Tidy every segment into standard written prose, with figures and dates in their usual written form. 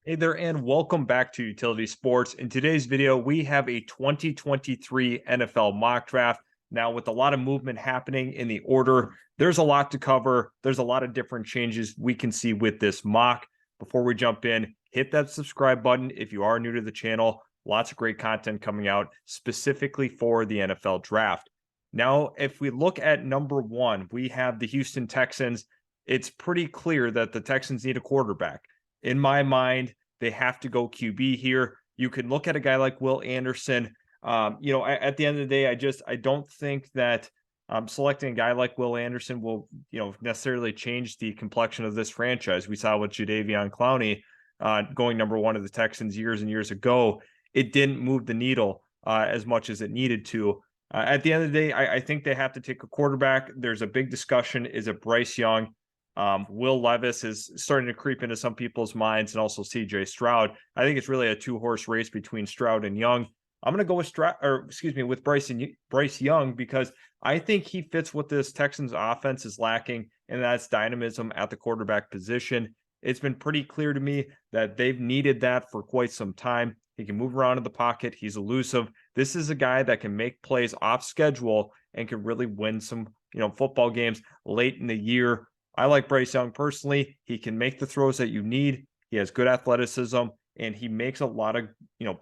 Hey there, and welcome back to Utility Sports. In today's video, we have a 2023 NFL mock draft. Now, with a lot of movement happening in the order, there's a lot to cover. There's a lot of different changes we can see with this mock. Before we jump in, hit that subscribe button if you are new to the channel. Lots of great content coming out specifically for the NFL draft. Now, if we look at number one, we have the Houston Texans. It's pretty clear that the Texans need a quarterback. In my mind, they have to go QB here. You can look at a guy like Will Anderson. At the end of the day, I don't think that selecting a guy like Will Anderson will, necessarily change the complexion of this franchise. We saw with Jadeveon Clowney going number one of the Texans years and years ago. It didn't move the needle as much as it needed to. At the end of the day, I think they have to take a quarterback. There's a big discussion. Is it Bryce Young? Will Levis is starting to creep into some people's minds, and also Stroud. I think it's really a two-horse race between Stroud and Young. I'm going to go with Bryce Young, because I think he fits what this Texans offense is lacking, and that's dynamism at the quarterback position. It's been pretty clear to me that they've needed that for quite some time. He can move around in the pocket. He's elusive. This is a guy that can make plays off schedule and can really win some, football games late in the year. I like Bryce Young personally. He can make the throws that you need. He has good athleticism, and he makes a lot of,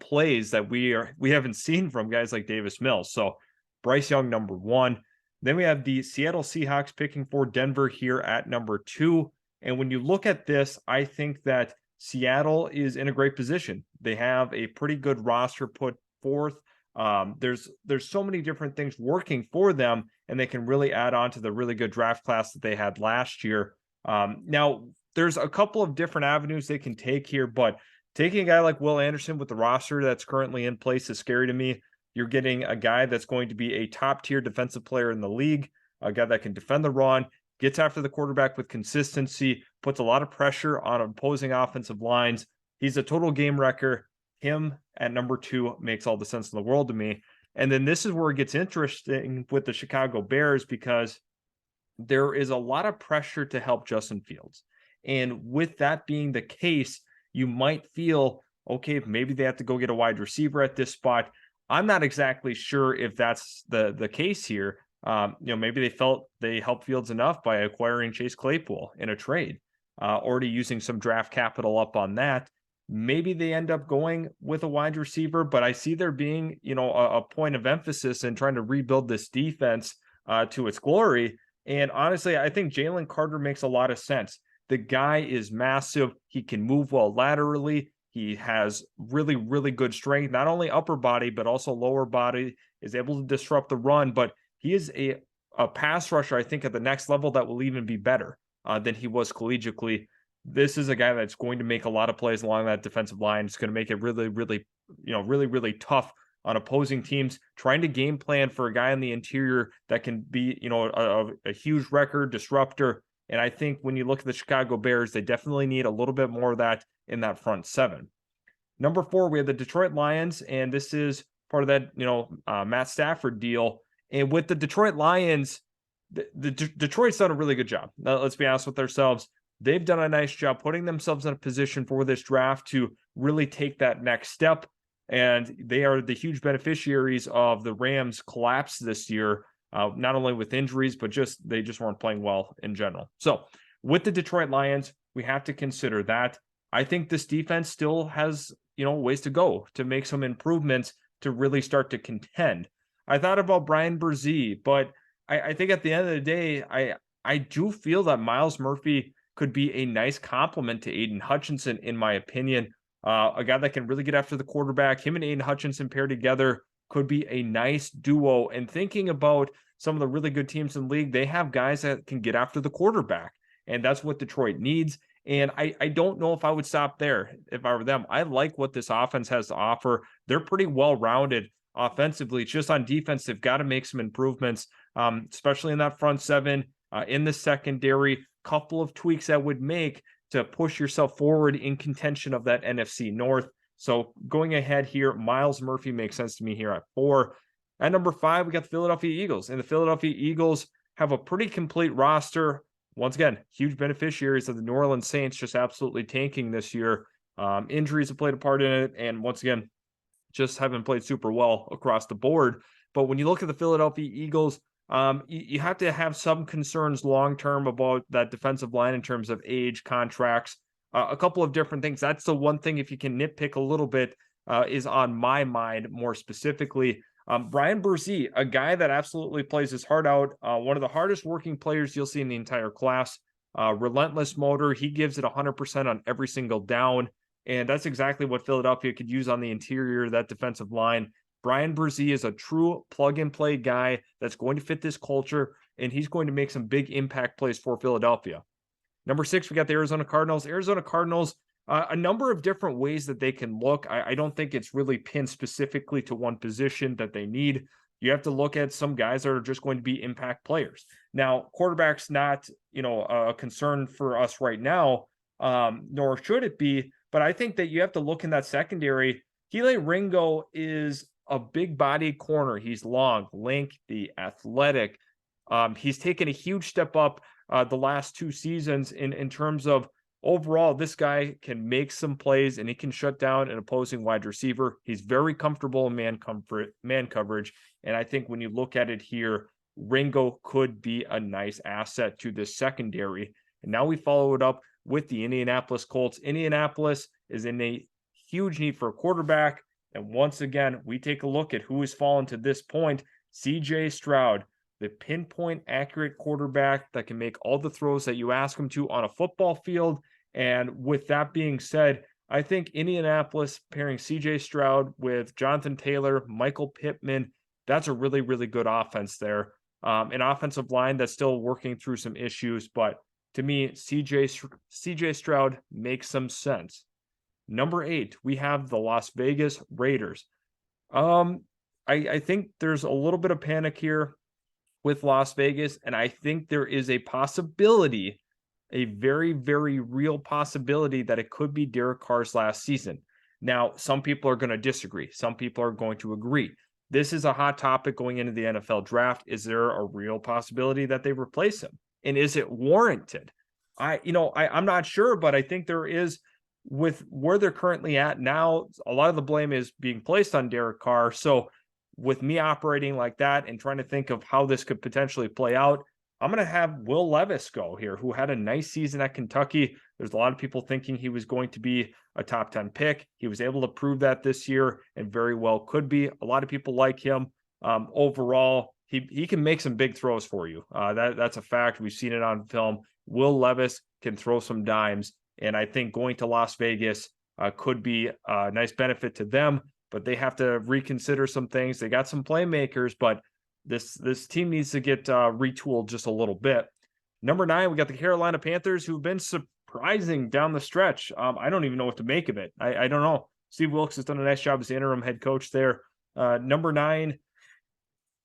plays that we haven't seen from guys like Davis Mills. So Bryce Young, number one. Then we have the Seattle Seahawks picking for Denver here at number two. And when you look at this, I think that Seattle is in a great position. They have a pretty good roster put forth. There's so many different things working for them, and they can really add on to the really good draft class that they had last year. Now, there's a couple of different avenues they can take here, but taking a guy like Will Anderson with the roster that's currently in place is scary to me. You're getting a guy that's going to be a top-tier defensive player in the league, a guy that can defend the run, gets after the quarterback with consistency, puts a lot of pressure on opposing offensive lines. He's a total game wrecker. Him at number two makes all the sense in the world to me. And then this is where it gets interesting with the Chicago Bears, because there is a lot of pressure to help Justin Fields. And with that being the case, you might feel, okay, maybe they have to go get a wide receiver at this spot. I'm not exactly sure if that's the case here. Maybe they felt they helped Fields enough by acquiring Chase Claypool in a trade, already using some draft capital up on that. Maybe they end up going with a wide receiver, but I see there being, a point of emphasis in trying to rebuild this defense to its glory. And honestly, I think Jalen Carter makes a lot of sense. The guy is massive. He can move well laterally. He has really, really good strength, not only upper body, but also lower body, is able to disrupt the run. But he is a pass rusher, I think, at the next level that will even be better than he was collegiately. This is a guy that's going to make a lot of plays along that defensive line. It's going to make it really, really, really tough on opposing teams trying to game plan for a guy in the interior that can be, a huge record disruptor. And I think when you look at the Chicago Bears, they definitely need a little bit more of that in that front seven. Number four, we have the Detroit Lions, and this is part of that, Matt Stafford deal. And with the Detroit Lions, Detroit's done a really good job. Now, let's be honest with ourselves. They've done a nice job putting themselves in a position for this draft to really take that next step. And they are the huge beneficiaries of the Rams' collapse this year, not only with injuries, but they just weren't playing well in general. So with the Detroit Lions, we have to consider that. I think this defense still has, ways to go to make some improvements to really start to contend. I thought about Brian Brzee, but I think at the end of the day, I do feel that Myles Murphy could be a nice complement to Aiden Hutchinson, in my opinion. A guy that can really get after the quarterback. Him and Aiden Hutchinson paired together could be a nice duo. And thinking about some of the really good teams in the league, they have guys that can get after the quarterback. And that's what Detroit needs. And I don't know if I would stop there if I were them. I like what this offense has to offer. They're pretty well-rounded offensively. It's just on defense, they've got to make some improvements, especially in that front seven, in the secondary. Couple of tweaks that would make to push yourself forward in contention of that NFC North. So going ahead here, Myles Murphy makes sense to me here at 4. At number 5, we got the Philadelphia Eagles. And the Philadelphia Eagles have a pretty complete roster. Once again, huge beneficiaries of the New Orleans Saints just absolutely tanking this year. Injuries have played a part in it, and once again, just haven't played super well across the board. But when you look at the Philadelphia Eagles, you have to have some concerns long term about that defensive line in terms of age, contracts, a couple of different things. That's the one thing, if you can nitpick a little bit, is on my mind more specifically. Brian Brzee, a guy that absolutely plays his heart out, one of the hardest working players you'll see in the entire class. Relentless motor. He gives it 100% on every single down. And that's exactly what Philadelphia could use on the interior of that defensive line. Brian Brzee is a true plug-and-play guy that's going to fit this culture, and he's going to make some big impact plays for Philadelphia. Number 6, we got the Arizona Cardinals. Arizona Cardinals, a number of different ways that they can look. I don't think it's really pinned specifically to one position that they need. You have to look at some guys that are just going to be impact players. Now, quarterback's not, a concern for us right now, nor should it be. But I think that you have to look in that secondary. Kelee Ringo is a big body corner. He's long, lengthy, athletic. He's taken a huge step up the last 2 seasons in terms of overall. This guy can make some plays and he can shut down an opposing wide receiver. He's very comfortable in man coverage. And I think when you look at it here, Ringo could be a nice asset to this secondary. And now we follow it up with the Indianapolis Colts. Indianapolis is in a huge need for a quarterback. And once again, we take a look at who has fallen to this point. CJ Stroud, the pinpoint accurate quarterback that can make all the throws that you ask him to on a football field. And with that being said, I think Indianapolis pairing CJ Stroud with Jonathan Taylor, Michael Pittman, that's a really, really good offense there. An offensive line that's still working through some issues, but to me, CJ Stroud makes some sense. Number 8, we have the Las Vegas Raiders. I think there's a little bit of panic here with Las Vegas, and I think there is a possibility, a very, very real possibility, that it could be Derek Carr's last season. Now, some people are going to disagree. Some people are going to agree. This is a hot topic going into the NFL draft. Is there a real possibility that they replace him? And is it warranted? I'm not sure, but I think there is. With where they're currently at now, a lot of the blame is being placed on Derek Carr. So with me operating like that and trying to think of how this could potentially play out, I'm going to have Will Levis go here, who had a nice season at Kentucky. There's a lot of people thinking he was going to be a top 10 pick. He was able to prove that this year and very well could be. A lot of people like him. Overall, he can make some big throws for you. That's a fact. We've seen it on film. Will Levis can throw some dimes. And I think going to Las Vegas could be a nice benefit to them, but they have to reconsider some things. They got some playmakers, but this team needs to get retooled just a little bit. Number 9, we got the Carolina Panthers, who've been surprising down the stretch. I don't even know what to make of it. I don't know. Steve Wilkes has done a nice job as the interim head coach there. Number 9,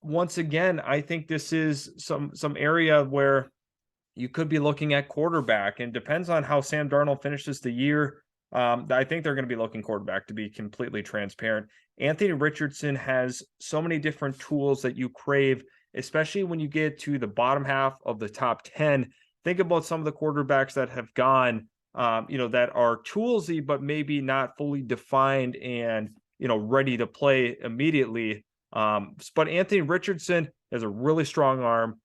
once again, I think this is some area where you could be looking at quarterback, and depends on how Sam Darnold finishes the year. I think they're going to be looking quarterback, to be completely transparent. Anthony Richardson has so many different tools that you crave, especially when you get to the bottom half of the top 10. Think about some of the quarterbacks that have gone, that are toolsy, but maybe not fully defined and, ready to play immediately. But Anthony Richardson has a really strong arm.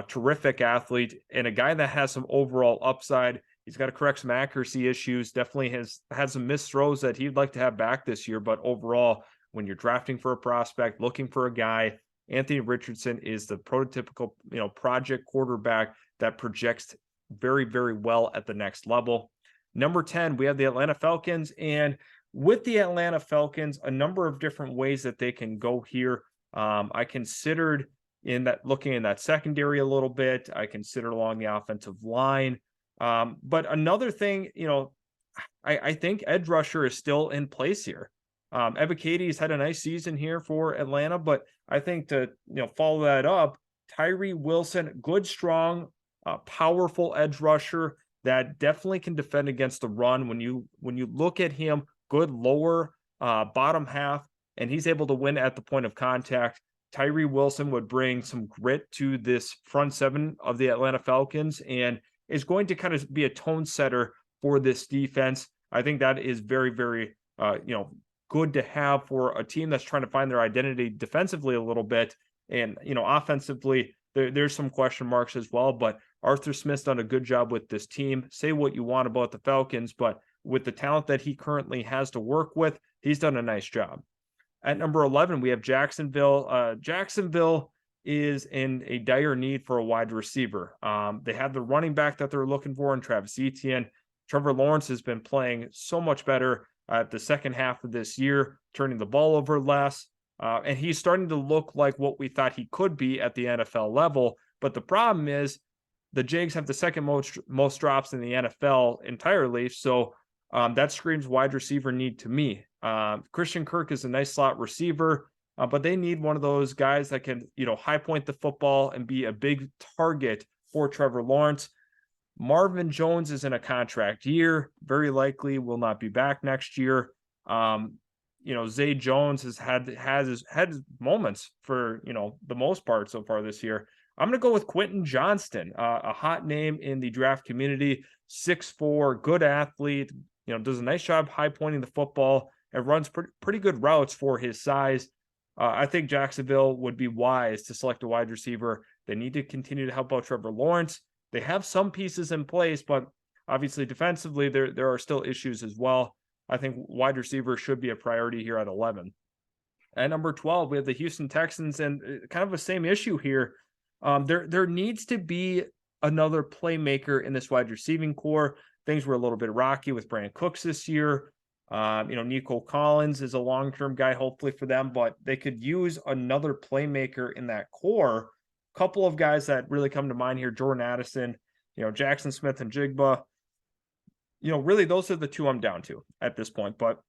Terrific athlete, and a guy that has some overall upside. He's got to correct some accuracy issues. Definitely has had some missed throws that he'd like to have back this year. But overall, when you're drafting for a prospect, looking for a guy, Anthony Richardson is the prototypical, project quarterback that projects very, very well at the next level. Number 10, we have the Atlanta Falcons, and with the Atlanta Falcons, a number of different ways that they can go here. I considered looking in that secondary a little bit. I consider along the offensive line. But another thing, I think edge rusher is still in place here. Ebiketie had a nice season here for Atlanta, but I think to, follow that up, Tyree Wilson, good, strong, powerful edge rusher that definitely can defend against the run. When you look at him, good lower bottom half, and he's able to win at the point of contact. Tyree Wilson would bring some grit to this front 7 of the Atlanta Falcons and is going to kind of be a tone setter for this defense. I think that is very, very, good to have for a team that's trying to find their identity defensively a little bit. And, offensively, there's some question marks as well, but Arthur Smith's done a good job with this team. Say what you want about the Falcons, but with the talent that he currently has to work with, he's done a nice job. At number 11, we have Jacksonville. Jacksonville is in a dire need for a wide receiver. They have the running back that they're looking for in Travis Etienne. Trevor Lawrence has been playing so much better at the second half of this year, turning the ball over less. And he's starting to look like what we thought he could be at the NFL level. But the problem is the Jags have the second most drops in the NFL entirely. So that screams wide receiver need to me. Christian Kirk is a nice slot receiver, but they need one of those guys that can, high point the football and be a big target for Trevor Lawrence. Marvin Jones is in a contract year, very likely will not be back next year. Zay Jones has had moments for, the most part so far this year. I'm going to go with Quentin Johnston, a hot name in the draft community, 6'4", good athlete, does a nice job high pointing the football and runs pretty good routes for his size. I think Jacksonville would be wise to select a wide receiver. They need to continue to help out Trevor Lawrence. They have some pieces in place, but obviously defensively, there are still issues as well. I think wide receiver should be a priority here at 11. At number 12, we have the Houston Texans, and kind of the same issue here. There needs to be another playmaker in this wide receiving core. Things were a little bit rocky with Brandon Cooks this year. Nico Collins is a long-term guy, hopefully for them, but they could use another playmaker in that core. Couple of guys that really come to mind here, Jordan Addison, Jackson Smith and Jigba. Really those are the two I'm down to at this point. But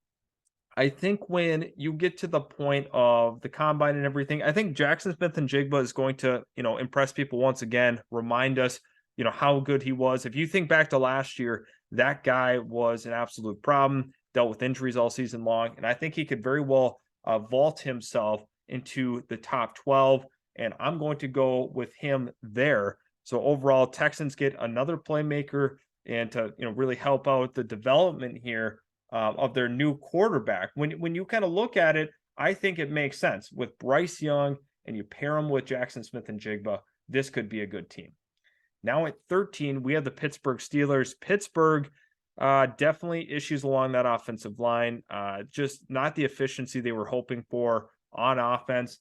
I think when you get to the point of the combine and everything, I think Jackson Smith and Jigba is going to, impress people once again, remind us, how good he was. If you think back to last year, that guy was an absolute problem, dealt with injuries all season long. And I think he could very well vault himself into the top 12. And I'm going to go with him there. So overall, Texans get another playmaker and to, really help out the development here of their new quarterback. When you kind of look at it, I think it makes sense with Bryce Young and you pair him with Jackson Smith and Jigba. This could be a good team. Now at 13, we have the Pittsburgh Steelers. Pittsburgh, definitely issues along that offensive line. Just not the efficiency they were hoping for on offense.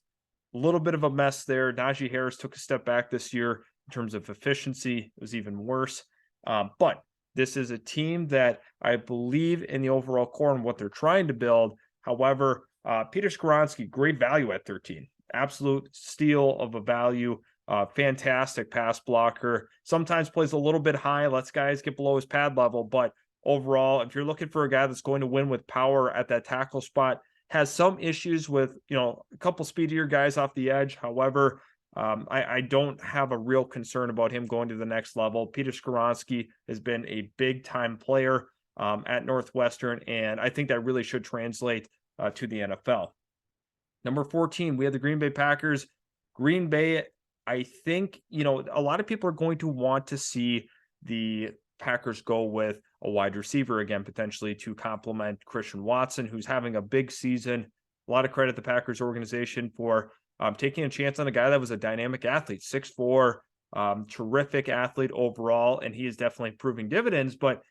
A little bit of a mess there. Najee Harris took a step back this year in terms of efficiency. It was even worse. But this is a team that I believe in the overall core and what they're trying to build. However, Peter Skoronski, great value at 13. Absolute steal of a value. Fantastic pass blocker. Sometimes plays a little bit high, lets guys get below his pad level. But overall, if you're looking for a guy that's going to win with power at that tackle spot, has some issues with, a couple speedier guys off the edge. However, I don't have a real concern about him going to the next level. Peter Skoronski has been a big time player at Northwestern, and I think that really should translate to the NFL. Number 14, we have the Green Bay Packers. Green Bay, I think, a lot of people are going to want to see the Packers go with a wide receiver again, potentially to complement Christian Watson, who's having a big season. A lot of credit to the Packers organization for taking a chance on a guy that was a dynamic athlete, 6'4", terrific athlete overall, and he is definitely proving dividends, but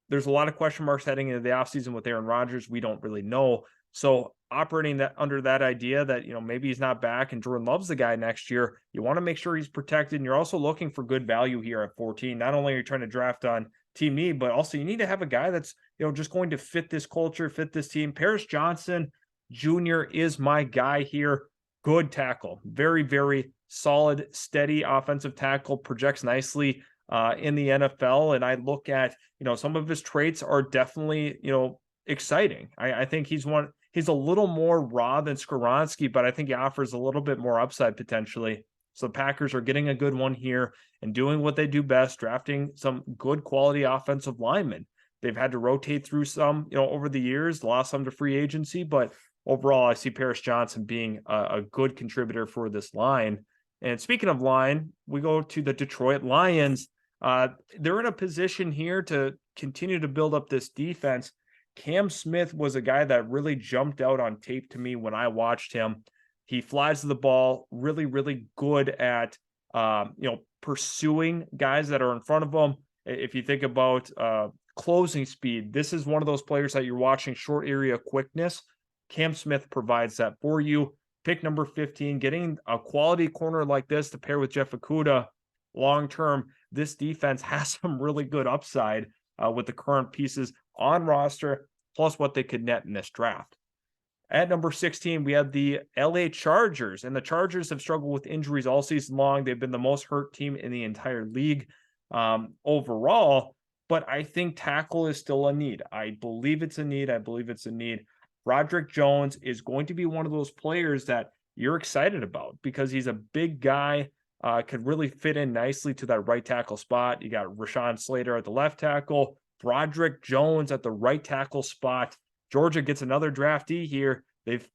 there's a lot of question marks heading into the offseason with Aaron Rodgers. We don't really know. So operating that under that idea that, maybe he's not back and Jordan Love's the guy next year, you want to make sure he's protected. And you're also looking for good value here at 14. Not only are you trying to draft on Team E, but also you need to have a guy that's, just going to fit this culture, fit this team. Paris Johnson Jr. is my guy here. Good tackle, very, very solid, steady offensive tackle, projects nicely in the NFL. And I look at, some of his traits are definitely, exciting. I think he's a little more raw than Skoronski, but I think he offers a little bit more upside potentially. So the Packers are getting a good one here and doing what they do best, drafting some good quality offensive linemen. They've had to rotate through some, over the years, lost some to free agency, but overall, I see Paris Johnson being a good contributor for this line. And speaking of line, we go to the Detroit Lions. They're in a position here to continue to build up this defense. Cam Smith was a guy that really jumped out on tape to me when I watched him. He flies the ball really, really good at, pursuing guys that are in front of him. If you think about closing speed, this is one of those players that you're watching short area quickness. Cam Smith provides that for you. Pick number 15, getting a quality corner like this to pair with Jeff Okudah long term. This defense has some really good upside with the current pieces on roster, plus what they could net in this draft. At number 16, we have the LA Chargers, and the Chargers have struggled with injuries all season long. They've been the most hurt team in the entire league overall, but I think tackle is still a need. I believe it's a need. Broderick Jones is going to be one of those players that you're excited about because he's a big guy, could really fit in nicely to that right tackle spot. You got Rashawn Slater at the left tackle, Broderick Jones at the right tackle spot. Georgia gets another draftee here. They've,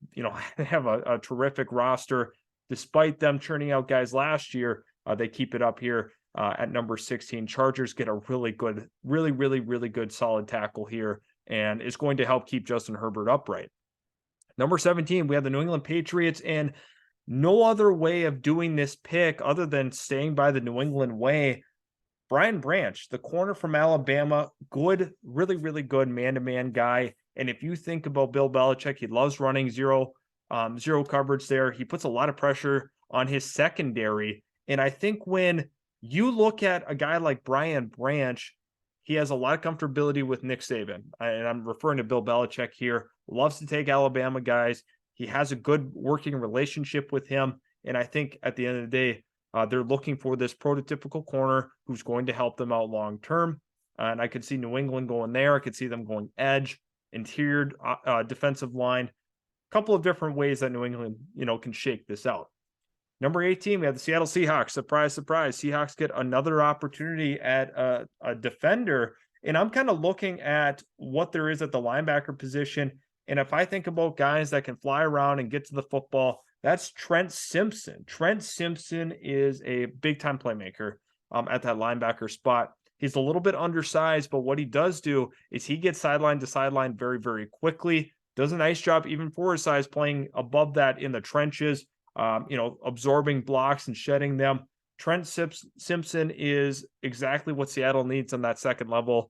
have a terrific roster. Despite them churning out guys last year, they keep it up here at number 16. Chargers get a really good, really good solid tackle here, and is going to help keep Justin Herbert upright. Number 17, we have the New England Patriots, and no other way of doing this pick other than staying by the New England way. Brian Branch, the corner from Alabama, good, really good man-to-man guy. And if you think about Bill Belichick, he loves running zero coverage there. He puts a lot of pressure on his secondary. And I think when you look at a guy like Brian Branch, he has a lot of comfortability with Nick Saban. And I'm referring to Bill Belichick here. Loves to take Alabama guys. He has a good working relationship with him. And I think at the end of the day, they're looking for this prototypical corner who's going to help them out long term. And I could see New England going there. I could see them going edge, interior defensive line. A couple of different ways that New England, can shake this out. Number 18, we have the Seattle Seahawks. Surprise, surprise. Seahawks get another opportunity at a defender. And I'm kind of looking at what there is at the linebacker position. And if I think about guys that can fly around and get to the football, that's Trent Simpson. Trent Simpson is a big-time playmaker at that linebacker spot. He's a little bit undersized, but what he does do is he gets sideline to sideline very quickly. Does a nice job, even for his size, playing above that in the trenches, absorbing blocks and shedding them. Trent Simpson is exactly what Seattle needs on that second level.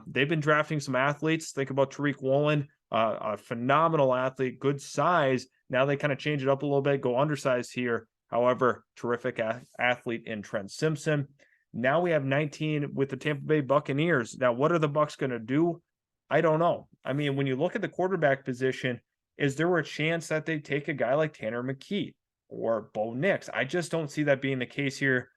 They've been drafting some athletes. Think about Tariq Woolen, a phenomenal athlete, good size. Now they kind of change it up a little bit, go undersized here. However, terrific athlete in Trent Simpson. Now we have 19 with the Tampa Bay Buccaneers. Now, what are the Bucs going to do? I don't know. I mean, when you look at the quarterback position, is there a chance that they take a guy like Tanner McKee or Bo Nix? I just don't see that being the case here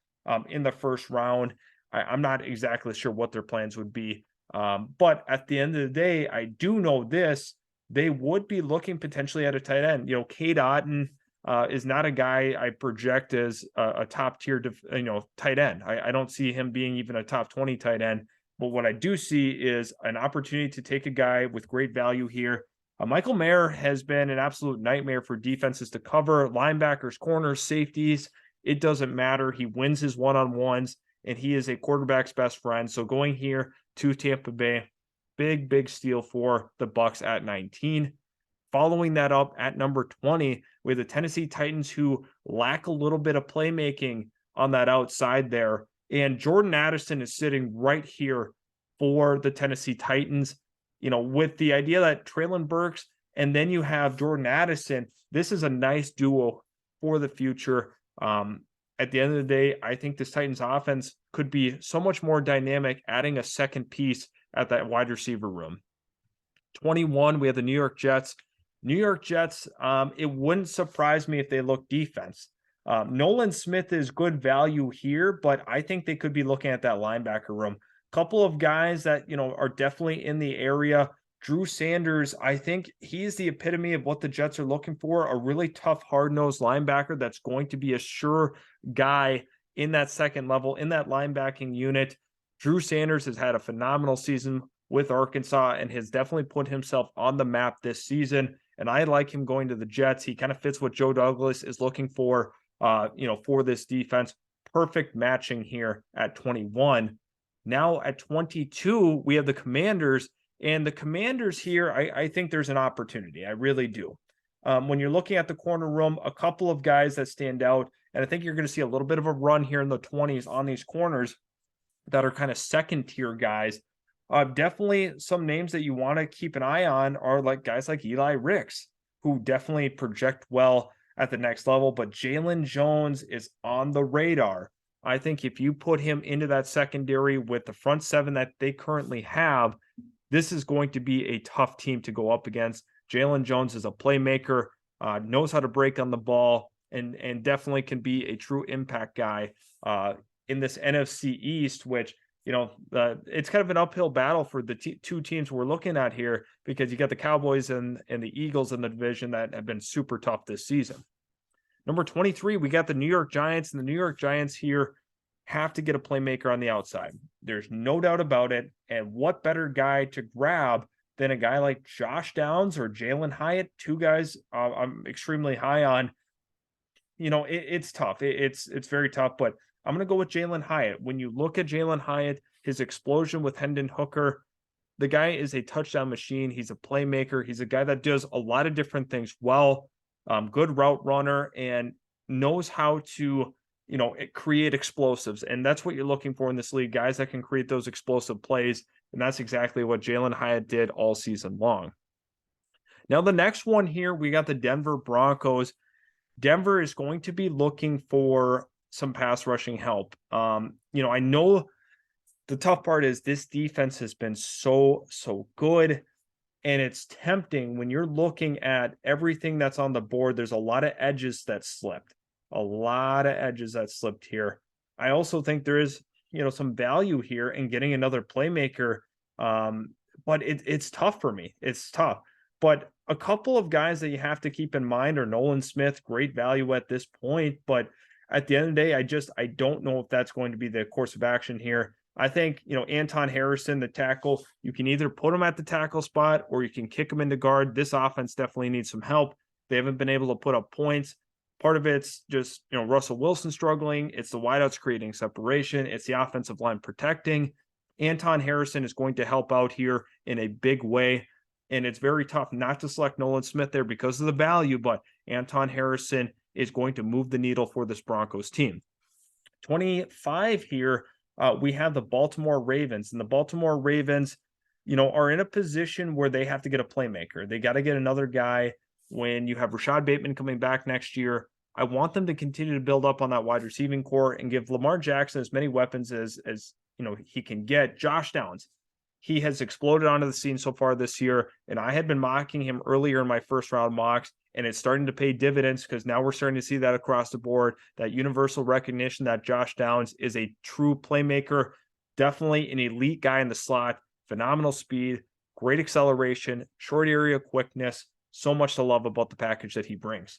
in the first round. I'm not exactly sure what their plans would be. But at the end of the day, I do know this. They would be looking potentially at a tight end. Cade Otton is not a guy I project as a top tier, tight end. I don't see him being even a top 20 tight end. But what I do see is an opportunity to take a guy with great value here. Michael Mayer has been an absolute nightmare for defenses to cover, linebackers, corners, safeties. It doesn't matter. He wins his one-on-ones, and he is a quarterback's best friend. So going here to Tampa Bay, big steal for the Bucs at 19. Following that up at number 20, we have the Tennessee Titans, who lack a little bit of playmaking on that outside there. And Jordan Addison is sitting right here for the Tennessee Titans, with the idea that Treylon Burks and then you have Jordan Addison. This is a nice duo for the future. At the end of the day, I think this Titans offense could be so much more dynamic, adding a second piece at that wide receiver room. 21, we have the New York Jets. New York Jets, it wouldn't surprise me if they look defense. Nolan Smith is good value here, but I think they could be looking at that linebacker room. Couple of guys that, are definitely in the area. Drew Sanders, I think he's the epitome of what the Jets are looking for, a really tough, hard-nosed linebacker that's going to be a sure guy in that second level, in that linebacking unit. Drew Sanders has had a phenomenal season with Arkansas and has definitely put himself on the map this season. And I like him going to the Jets. He kind of fits what Joe Douglas is looking for, for this defense. Perfect matching here at 21. Now at 22, we have the Commanders. And the Commanders here, I think there's an opportunity. I really do. When you're looking at the corner room, a couple of guys that stand out, and I think you're going to see a little bit of a run here in the 20s on these corners that are kind of second tier guys. Definitely some names that you want to keep an eye on are like guys like Eli Ricks, who definitely project well at the next level, but Jalen Jones is on the radar. I think if you put him into that secondary with the front seven that they currently have, this is going to be a tough team to go up against. Jalen Jones is a playmaker, knows how to break on the ball, and definitely can be a true impact guy in this NFC East, which, it's kind of an uphill battle for the two teams we're looking at here, because you got the Cowboys and the Eagles in the division that have been super tough this season. Number 23, we got the New York Giants, and the New York Giants here have to get a playmaker on the outside. There's no doubt about it. And what better guy to grab than a guy like Josh Downs or Jalen Hyatt, two guys I'm extremely high on. It's tough. It's very tough, but I'm going to go with Jalen Hyatt. When you look at Jalen Hyatt, his explosion with Hendon Hooker, the guy is a touchdown machine. He's a playmaker. He's a guy that does a lot of different things well, good route runner, and knows how to, create explosives. And that's what you're looking for in this league, guys that can create those explosive plays. And that's exactly what Jalen Hyatt did all season long. Now, the next one here, we got the Denver Broncos. Denver is going to be looking for some pass rushing help. I know the tough part is this defense has been so good, and it's tempting when you're looking at everything that's on the board. There's a lot of edges that slipped, here. I also think there is, some value here in getting another playmaker. But it's tough for me. It's tough. But a couple of guys that you have to keep in mind are Nolan Smith, great value at this point. But at the end of the day, I don't know if that's going to be the course of action here. I think, Anton Harrison, the tackle, you can either put him at the tackle spot or you can kick him into guard. This offense definitely needs some help. They haven't been able to put up points. Part of it's just, Russell Wilson struggling. It's the wideouts creating separation. It's the offensive line protecting. Anton Harrison is going to help out here in a big way. And it's very tough not to select Nolan Smith there because of the value, but Anton Harrison is going to move the needle for this Broncos team. 25 here, we have the Baltimore Ravens, and the Baltimore Ravens, are in a position where they have to get a playmaker. They got to get another guy. When you have Rashad Bateman coming back next year, I want them to continue to build up on that wide receiving core and give Lamar Jackson as many weapons as he can get. Josh Downs, he has exploded onto the scene so far this year, and I had been mocking him earlier in my first round mocks, and it's starting to pay dividends because now we're starting to see that across the board, that universal recognition that Josh Downs is a true playmaker, definitely an elite guy in the slot, phenomenal speed, great acceleration, short area quickness, so much to love about the package that he brings.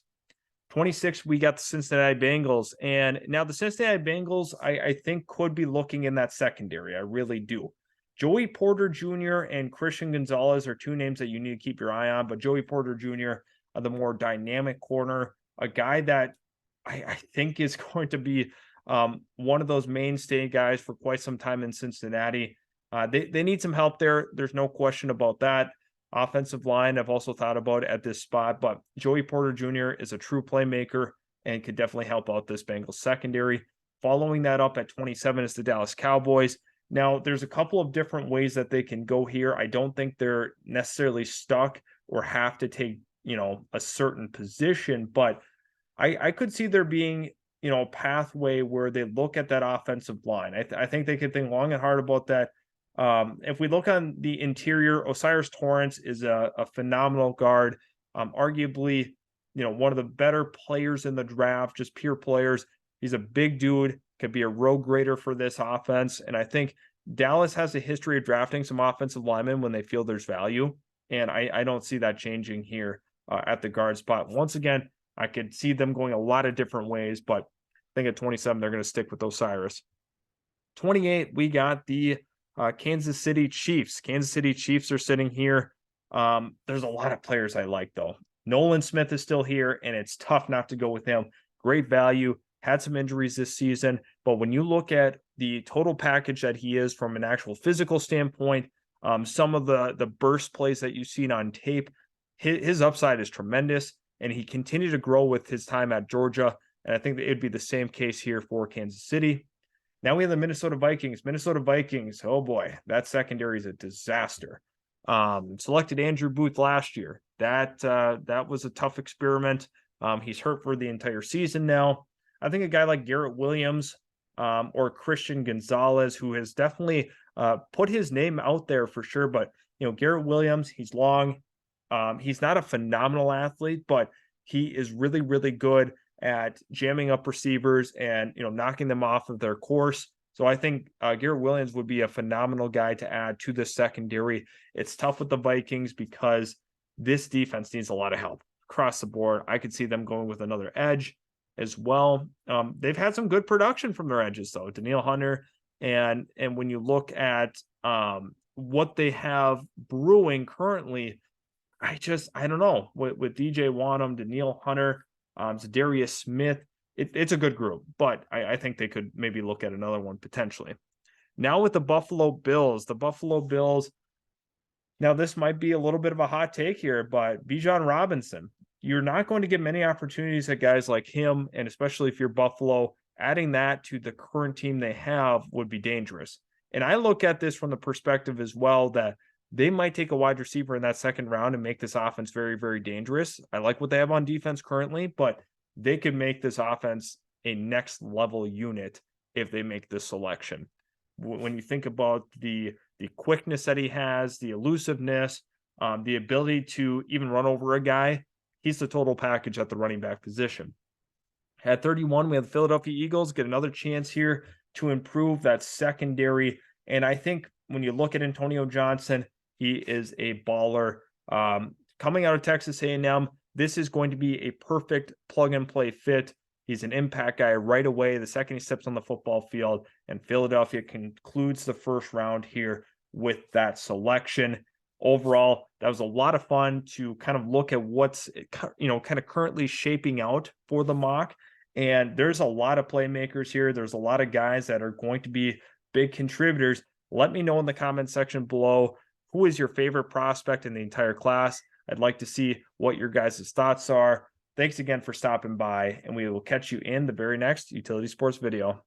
26, we got the Cincinnati Bengals, and now the Cincinnati Bengals, I think, could be looking in that secondary. I really do. Joey Porter Jr. and Christian Gonzalez are two names that you need to keep your eye on, but Joey Porter Jr., the more dynamic corner, a guy that I think is going to be one of those mainstay guys for quite some time in Cincinnati. They need some help there. There's no question about that. Offensive line, I've also thought about at this spot, but Joey Porter Jr. is a true playmaker and could definitely help out this Bengals secondary. Following that up at 27 is the Dallas Cowboys. Now, there's a couple of different ways that they can go here. I don't think they're necessarily stuck or have to take, a certain position, but I could see there being, a pathway where they look at that offensive line. I think they could think long and hard about that. If we look on the interior, Osiris Torrance is a phenomenal guard, arguably, one of the better players in the draft, just pure players. He's a big dude, could be a road grader for this offense. And I think Dallas has a history of drafting some offensive linemen when they feel there's value. And I don't see that changing here at the guard spot. Once again, I could see them going a lot of different ways, but I think at 27, they're going to stick with Osiris. 28, we got the Kansas City Chiefs. Kansas City Chiefs are sitting here. There's a lot of players I like, though. Nolan Smith is still here, and it's tough not to go with him. Great value. Had some injuries this season, but when you look at the total package that he is from an actual physical standpoint, Some of the burst plays that you've seen on tape, his upside is tremendous, and he continued to grow with his time at Georgia. And I think that it'd be the same case here for Kansas City. Now we have the Minnesota Vikings. Minnesota Vikings, oh boy, that secondary is a disaster. Selected Andrew Booth last year. That was a tough experiment. He's hurt for the entire season now. I think a guy like Garrett Williams or Christian Gonzalez, who has definitely put his name out there for sure. But, Garrett Williams, he's long. He's not a phenomenal athlete, but he is really, really good at jamming up receivers and, knocking them off of their course. So I think Garrett Williams would be a phenomenal guy to add to the secondary. It's tough with the Vikings because this defense needs a lot of help across the board. I could see them going with another edge as well. They've had some good production from their edges, though. Danielle Hunter, and when you look at what they have brewing currently, I don't know. With DJ Wanham, Danielle Hunter, Zadarius Smith, it's a good group, but I think they could maybe look at another one potentially. Now with the Buffalo Bills, now this might be a little bit of a hot take here, but Bijan Robinson, you're not going to get many opportunities at guys like him, and especially if you're Buffalo, adding that to the current team they have would be dangerous. And I look at this from the perspective as well that they might take a wide receiver in that second round and make this offense very, very dangerous. I like what they have on defense currently, but they could make this offense a next level unit if they make this selection. When you think about the quickness that he has, the elusiveness, the ability to even run over a guy, he's the total package at the running back position. At 31, we have the Philadelphia Eagles get another chance here to improve that secondary. And I think when you look at Antonio Johnson, he is a baller. Coming out of Texas A&M, this is going to be a perfect plug-and-play fit. He's an impact guy right away the second he steps on the football field, and Philadelphia concludes the first round here with that selection. Overall, that was a lot of fun to kind of look at what's, kind of currently shaping out for the mock. And there's a lot of playmakers here. There's a lot of guys that are going to be big contributors. Let me know in the comment section below, who is your favorite prospect in the entire class? I'd like to see what your guys' thoughts are. Thanks again for stopping by, and we will catch you in the very next Utility Sports video.